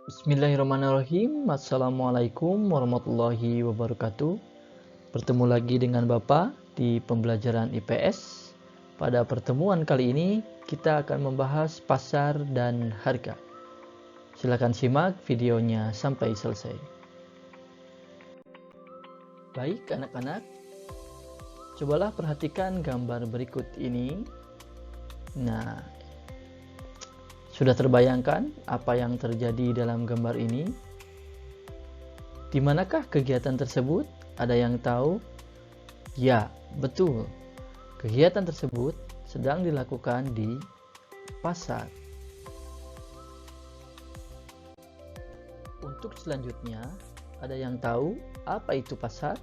Bismillahirrahmanirrahim. Assalamualaikum warahmatullahi wabarakatuh. Bertemu lagi dengan Bapak di pembelajaran IPS. Pada pertemuan kali ini kita akan membahas pasar dan harga. Silakan simak videonya sampai selesai. Baik anak-anak, cobalah perhatikan gambar berikut ini. Nah, sudah terbayangkan apa yang terjadi dalam gambar ini? Di manakah kegiatan tersebut? Ada yang tahu? Ya, betul. Kegiatan tersebut sedang dilakukan di pasar. Untuk selanjutnya, ada yang tahu apa itu pasar?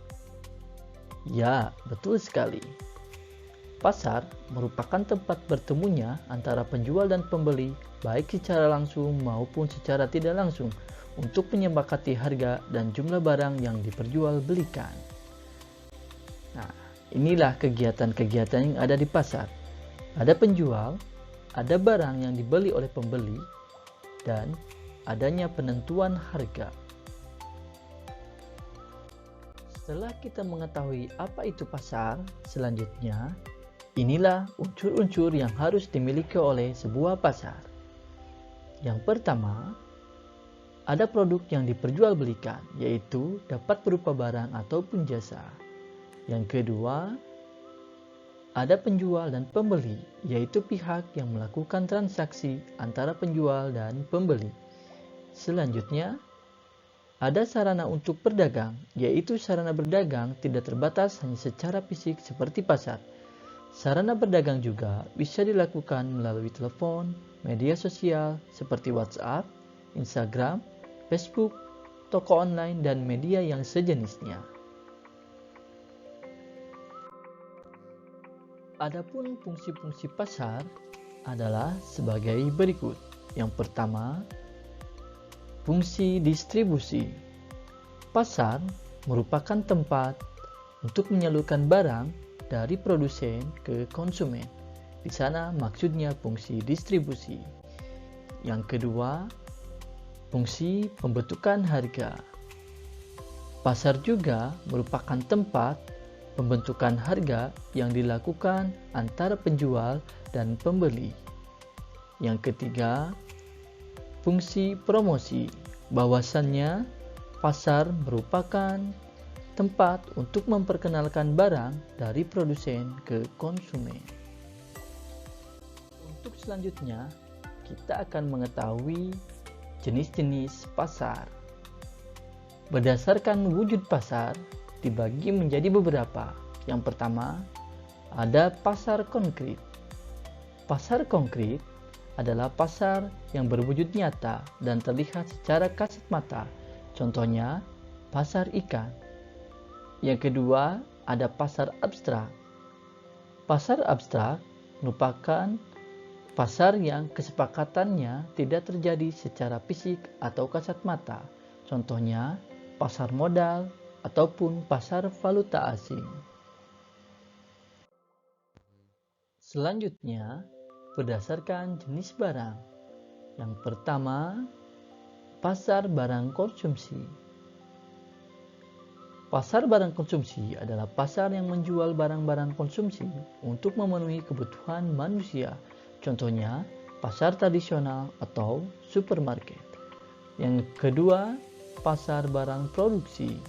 Ya, betul sekali. Pasar merupakan tempat bertemunya antara penjual dan pembeli, baik secara langsung maupun secara tidak langsung, untuk menyepakati harga dan jumlah barang yang diperjualbelikan. Nah, inilah kegiatan-kegiatan yang ada di pasar. Ada penjual, ada barang yang dibeli oleh pembeli, dan adanya penentuan harga. Setelah kita mengetahui apa itu pasar, selanjutnya inilah unsur-unsur yang harus dimiliki oleh sebuah pasar. Yang pertama, ada produk yang diperjualbelikan, yaitu dapat berupa barang ataupun jasa. Yang kedua, ada penjual dan pembeli, yaitu pihak yang melakukan transaksi antara penjual dan pembeli. Selanjutnya, ada sarana untuk berdagang, yaitu sarana berdagang tidak terbatas hanya secara fisik seperti pasar. Sarana berdagang juga bisa dilakukan melalui telepon, media sosial seperti WhatsApp, Instagram, Facebook, toko online, dan media yang sejenisnya. Adapun fungsi-fungsi pasar adalah sebagai berikut. Yang pertama, fungsi distribusi. Pasar merupakan tempat untuk menyalurkan barang dari produsen ke konsumen. Di sana maksudnya fungsi distribusi. Yang kedua, fungsi pembentukan harga. Pasar juga merupakan tempat pembentukan harga yang dilakukan antara penjual dan pembeli. Yang ketiga, fungsi promosi. Bahwasannya pasar merupakan tempat untuk memperkenalkan barang dari produsen ke konsumen. Untuk selanjutnya, kita akan mengetahui jenis-jenis pasar. Berdasarkan wujud pasar, dibagi menjadi beberapa. Yang pertama, ada pasar konkret. Pasar konkret adalah pasar yang berwujud nyata dan terlihat secara kasat mata. Contohnya, pasar ikan. Yang kedua, ada pasar abstrak. Pasar abstrak merupakan pasar yang kesepakatannya tidak terjadi secara fisik atau kasat mata. Contohnya, pasar modal ataupun pasar valuta asing. Selanjutnya, berdasarkan jenis barang. Yang pertama, pasar barang konsumsi. Pasar barang konsumsi adalah pasar yang menjual barang-barang konsumsi untuk memenuhi kebutuhan manusia. Contohnya, pasar tradisional atau supermarket. Yang kedua, pasar barang produksi.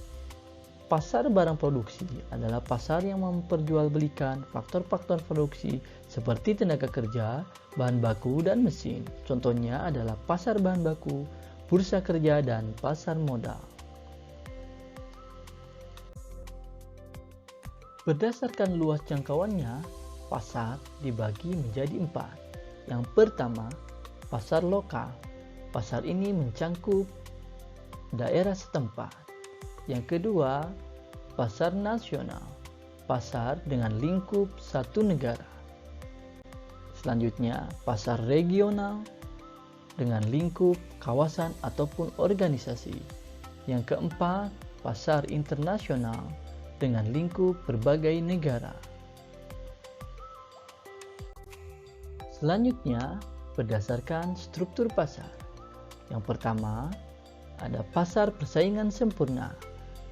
Pasar barang produksi adalah pasar yang memperjualbelikan faktor-faktor produksi seperti tenaga kerja, bahan baku, dan mesin. Contohnya adalah pasar bahan baku, bursa kerja, dan pasar modal. Berdasarkan luas jangkauannya, pasar dibagi menjadi 4. Yang pertama, pasar lokal. Pasar ini mencangkup daerah setempat. Yang kedua, pasar nasional. Pasar dengan lingkup satu negara. Selanjutnya, pasar regional dengan lingkup kawasan ataupun organisasi. Yang keempat, pasar internasional dengan lingkup berbagai negara. Selanjutnya, berdasarkan struktur pasar. Yang pertama, ada pasar persaingan sempurna.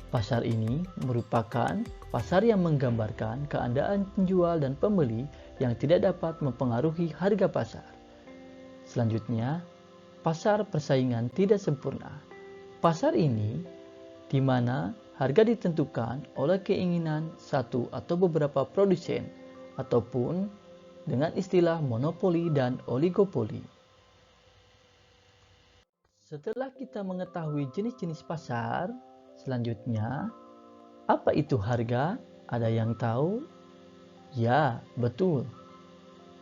Pasar ini merupakan pasar yang menggambarkan keadaan penjual dan pembeli yang tidak dapat mempengaruhi harga pasar. Selanjutnya, pasar persaingan tidak sempurna. Pasar ini di mana harga ditentukan oleh keinginan satu atau beberapa produsen ataupun dengan istilah monopoli dan oligopoli. Setelah kita mengetahui jenis-jenis pasar, selanjutnya, apa itu harga? Ada yang tahu? Ya, betul.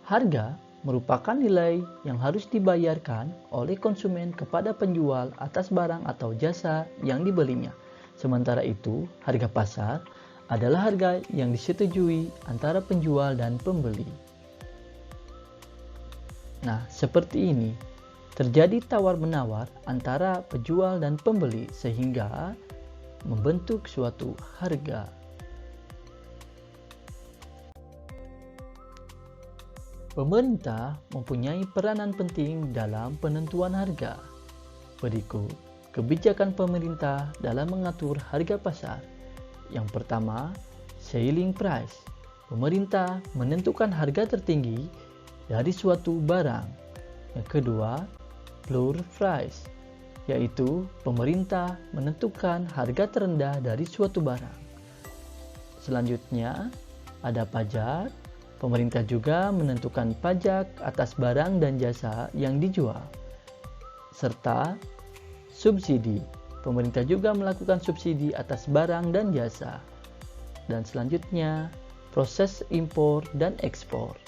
Harga merupakan nilai yang harus dibayarkan oleh konsumen kepada penjual atas barang atau jasa yang dibelinya. Sementara itu, harga pasar adalah harga yang disetujui antara penjual dan pembeli. Nah, seperti ini. Terjadi tawar-menawar antara penjual dan pembeli sehingga membentuk suatu harga. Pemerintah mempunyai peranan penting dalam penentuan harga. Berikut kebijakan pemerintah dalam mengatur harga pasar. Yang pertama, ceiling price. Pemerintah menentukan harga tertinggi dari suatu barang. Yang kedua, floor price, yaitu pemerintah menentukan harga terendah dari suatu barang. Selanjutnya, ada pajak. Pemerintah juga menentukan pajak atas barang dan jasa yang dijual. Serta subsidi. Pemerintah juga melakukan subsidi atas barang dan jasa. Dan selanjutnya, proses impor dan ekspor.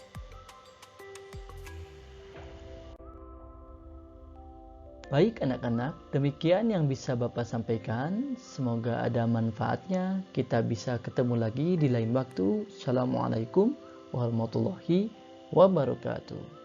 Baik anak-anak, demikian yang bisa Bapak sampaikan. Semoga ada manfaatnya. Kita bisa ketemu lagi di lain waktu. Assalamualaikum warahmatullahi wabarakatuh.